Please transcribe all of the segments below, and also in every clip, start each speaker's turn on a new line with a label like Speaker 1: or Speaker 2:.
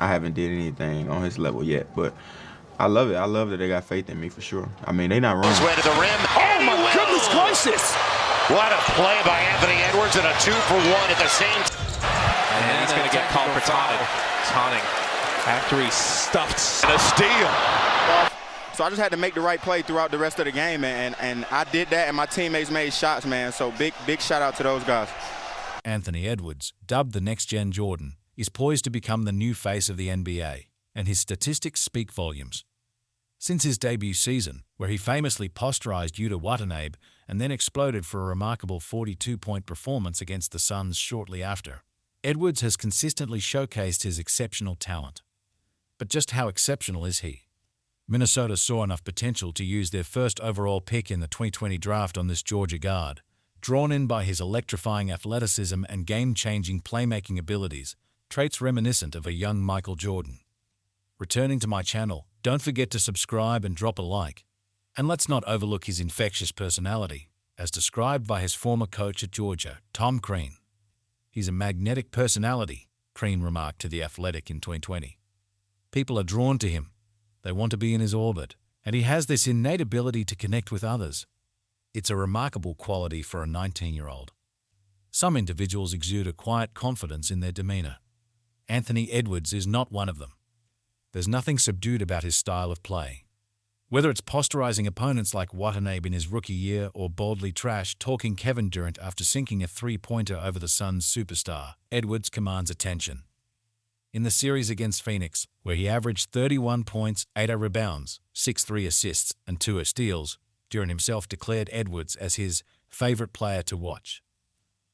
Speaker 1: I haven't did anything on his level yet, but I love it. I love that they got faith in me for sure. I mean, they not wrong.
Speaker 2: Way to the rim.
Speaker 3: Oh my goodness gracious!
Speaker 2: What a play by Anthony Edwards and a 2-for-1 at the same time.
Speaker 4: And he's going to get called for taunting after he stuffed and a steal.
Speaker 5: So I just had to make the right play throughout the rest of the game, and I did that, and my teammates made shots, man. So big shout out to those guys.
Speaker 6: Anthony Edwards, dubbed the next-gen Jordan, is poised to become the new face of the NBA, and his statistics speak volumes. Since his debut season, where he famously posterized Yuta Watanabe and then exploded for a remarkable 42-point performance against the Suns shortly after, Edwards has consistently showcased his exceptional talent. But just how exceptional is he? Minnesota saw enough potential to use their first overall pick in the 2020 draft on this Georgia guard, drawn in by his electrifying athleticism and game-changing playmaking abilities, traits reminiscent of a young Michael Jordan. Returning to my channel, don't forget to subscribe and drop a like. And let's not overlook his infectious personality, as described by his former coach at Georgia, Tom Crean. He's a magnetic personality, Crean remarked to The Athletic in 2020. People are drawn to him. They want to be in his orbit, and he has this innate ability to connect with others. It's a remarkable quality for a 19-year-old. Some individuals exude a quiet confidence in their demeanor. Anthony Edwards is not one of them. There's nothing subdued about his style of play. Whether it's posterizing opponents like Watanabe in his rookie year or boldly trash-talking Kevin Durant after sinking a three-pointer over the Suns' superstar, Edwards commands attention. In the series against Phoenix, where he averaged 31 points, 8 rebounds, 6 assists, and 2 steals, Durant himself declared Edwards as his favorite player to watch.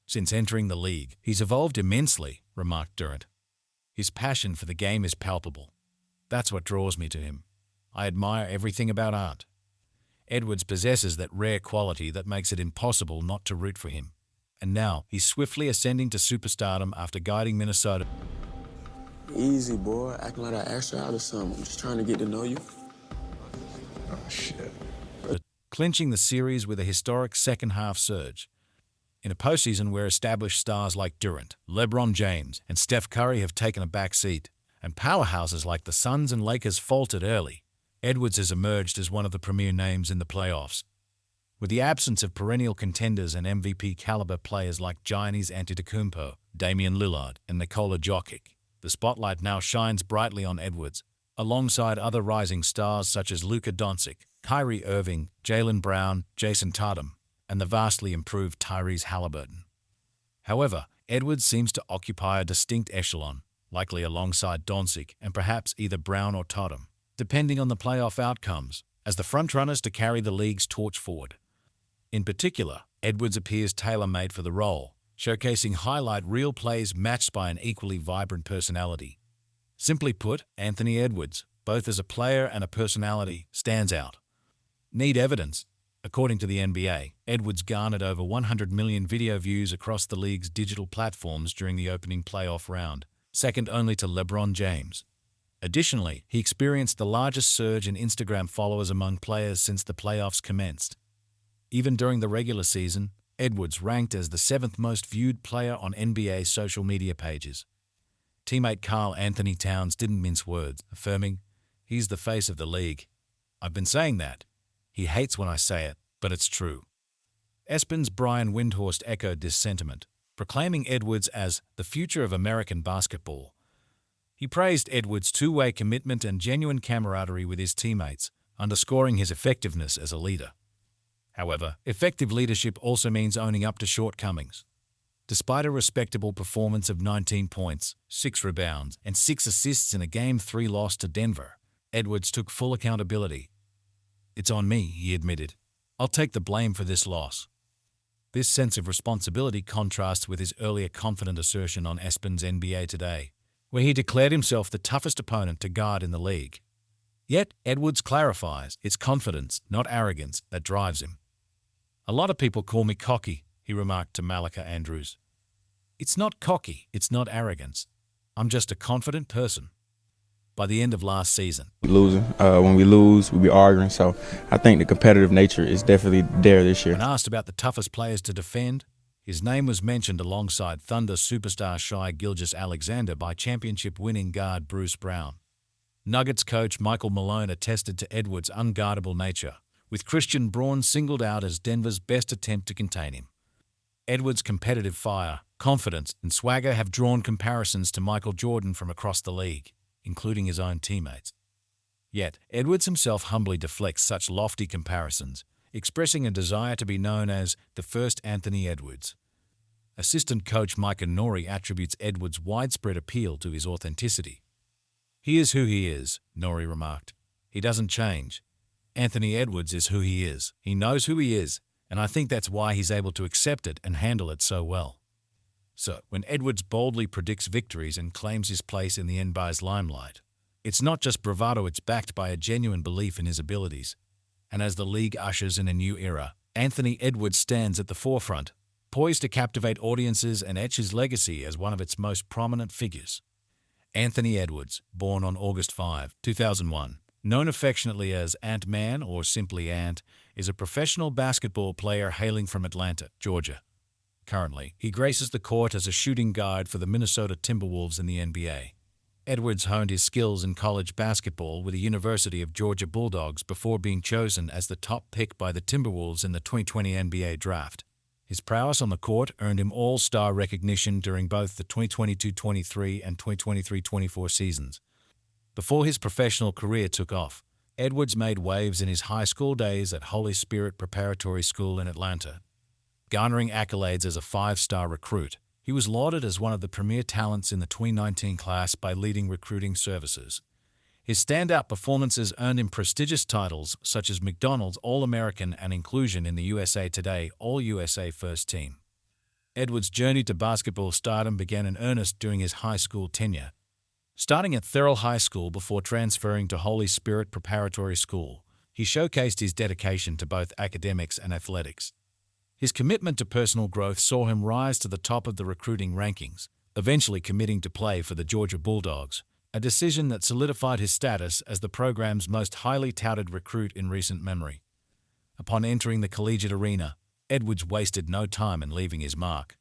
Speaker 6: Since entering the league, he's evolved immensely, remarked Durant. His passion for the game is palpable. That's what draws me to him. I admire everything about art. Edwards possesses that rare quality that makes it impossible not to root for him. And now, he's swiftly ascending to superstardom after guiding Minnesota.
Speaker 7: Easy, boy. Acting like I asked you out or something. I'm just trying to get to know you.
Speaker 1: Oh, shit.
Speaker 6: Clinching the series with a historic second-half surge. In a postseason where established stars like Durant, LeBron James, and Steph Curry have taken a back seat, and powerhouses like the Suns and Lakers faltered early, Edwards has emerged as one of the premier names in the playoffs. With the absence of perennial contenders and MVP-caliber players like Giannis Antetokounmpo, Damian Lillard, and Nikola Jokic, the spotlight now shines brightly on Edwards, alongside other rising stars such as Luka Doncic, Kyrie Irving, Jaylen Brown, Jason Tatum, and the vastly improved Tyrese Halliburton. However, Edwards seems to occupy a distinct echelon, likely alongside Doncic and perhaps either Brown or Tatum, depending on the playoff outcomes, as the frontrunners to carry the league's torch forward. In particular, Edwards appears tailor-made for the role, showcasing highlight reel plays matched by an equally vibrant personality. Simply put, Anthony Edwards, both as a player and a personality, stands out. Need evidence? According to the NBA, Edwards garnered over 100 million video views across the league's digital platforms during the opening playoff round, second only to LeBron James. Additionally, he experienced the largest surge in Instagram followers among players since the playoffs commenced. Even during the regular season, Edwards ranked as the 7th most viewed player on NBA social media pages. Teammate Karl Anthony Towns didn't mince words, affirming, "He's the face of the league. I've been saying that. He hates when I say it, but it's true." ESPN's Brian Windhorst echoed this sentiment, proclaiming Edwards as the future of American basketball. He praised Edwards' two-way commitment and genuine camaraderie with his teammates, underscoring his effectiveness as a leader. However, effective leadership also means owning up to shortcomings. Despite a respectable performance of 19 points, 6 rebounds, and 6 assists in a Game 3 loss to Denver, Edwards took full accountability. "It's on me," he admitted. "I'll take the blame for this loss." This sense of responsibility contrasts with his earlier confident assertion on ESPN's NBA Today, where he declared himself the toughest opponent to guard in the league. Yet, Edwards clarifies it's confidence, not arrogance, that drives him. "A lot of people call me cocky," he remarked to Malika Andrews. "It's not cocky, it's not arrogance. I'm just a confident person." By the end of last season,
Speaker 1: Losing. When we lose, we be arguing. So I think the competitive nature is definitely there this year.
Speaker 6: when asked about the toughest players to defend, His name was mentioned alongside Thunder superstar Shai Gilgeous-Alexander by championship-winning guard Bruce Brown. Nuggets coach Michael Malone attested to Edwards' unguardable nature, with Christian Braun singled out as Denver's best attempt to contain him. Edwards' competitive fire, confidence, and swagger have drawn comparisons to Michael Jordan from across the league, including his own teammates. Yet, Edwards himself humbly deflects such lofty comparisons, expressing a desire to be known as the first Anthony Edwards. Assistant coach Micah Nori attributes Edwards' widespread appeal to his authenticity. "He is who he is," Nori remarked. "He doesn't change. Anthony Edwards is who he is. He knows who he is, and I think that's why he's able to accept it and handle it so well." So, when Edwards boldly predicts victories and claims his place in the NBA's limelight, it's not just bravado, it's backed by a genuine belief in his abilities. And as the league ushers in a new era, Anthony Edwards stands at the forefront, poised to captivate audiences and etch his legacy as one of its most prominent figures. Anthony Edwards, born on August 5, 2001, known affectionately as Ant-Man or simply Ant, is a professional basketball player hailing from Atlanta, Georgia. Currently, he graces the court as a shooting guard for the Minnesota Timberwolves in the NBA. Edwards honed his skills in college basketball with the University of Georgia Bulldogs before being chosen as the top pick by the Timberwolves in the 2020 NBA Draft. His prowess on the court earned him All-Star recognition during both the 2022-23 and 2023-24 seasons. Before his professional career took off, Edwards made waves in his high school days at Holy Spirit Preparatory School in Atlanta. Garnering accolades as a five-star recruit, he was lauded as one of the premier talents in the 2019 class by leading recruiting services. His standout performances earned him prestigious titles such as McDonald's All-American and inclusion in the USA Today All-USA First Team. Edwards' journey to basketball stardom began in earnest during his high school tenure. Starting at Thurl High School before transferring to Holy Spirit Preparatory School, he showcased his dedication to both academics and athletics. His commitment to personal growth saw him rise to the top of the recruiting rankings, eventually committing to play for the Georgia Bulldogs, a decision that solidified his status as the program's most highly touted recruit in recent memory. Upon entering the collegiate arena, Edwards wasted no time in leaving his mark.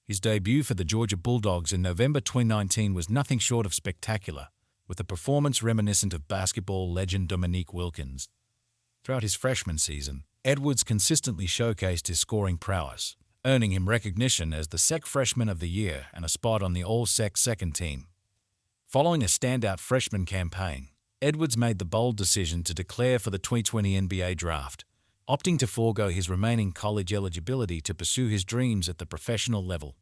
Speaker 6: His debut for the Georgia Bulldogs in November 2019 was nothing short of spectacular, with a performance reminiscent of basketball legend Dominique Wilkins. Throughout his freshman season, Edwards consistently showcased his scoring prowess, earning him recognition as the SEC Freshman of the Year and a spot on the All-SEC second team. Following a standout freshman campaign, Edwards made the bold decision to declare for the 2020 NBA Draft, opting to forego his remaining college eligibility to pursue his dreams at the professional level.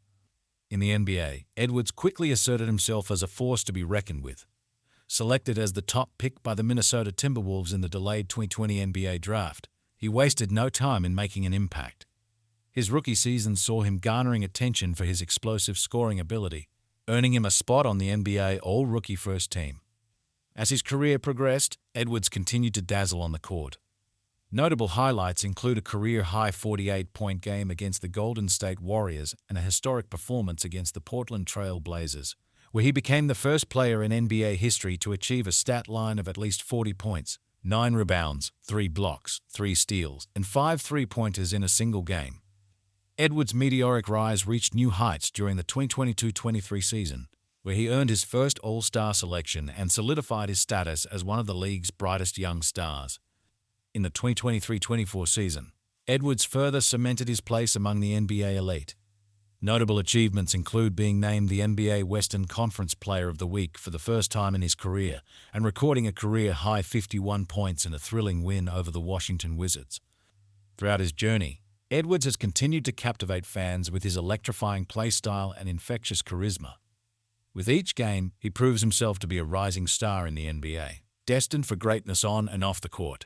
Speaker 6: In the NBA, Edwards quickly asserted himself as a force to be reckoned with. Selected as the top pick by the Minnesota Timberwolves in the delayed 2020 NBA Draft, he wasted no time in making an impact. His rookie season saw him garnering attention for his explosive scoring ability, earning him a spot on the NBA All-Rookie First Team. As his career progressed, Edwards continued to dazzle on the court. Notable highlights include a career-high 48-point game against the Golden State Warriors and a historic performance against the Portland Trail Blazers, where he became the first player in NBA history to achieve a stat line of at least 40 points, 9 rebounds, 3 blocks, 3 steals, and 5 three-pointers in a single game. Edwards' meteoric rise reached new heights during the 2022-23 season, where he earned his first All-Star selection and solidified his status as one of the league's brightest young stars. In the 2023-24 season, Edwards further cemented his place among the NBA elite. Notable achievements include being named the NBA Western Conference Player of the Week for the first time in his career and recording a career-high 51 points in a thrilling win over the Washington Wizards. Throughout his journey, Edwards has continued to captivate fans with his electrifying playstyle and infectious charisma. With each game, he proves himself to be a rising star in the NBA, destined for greatness on and off the court.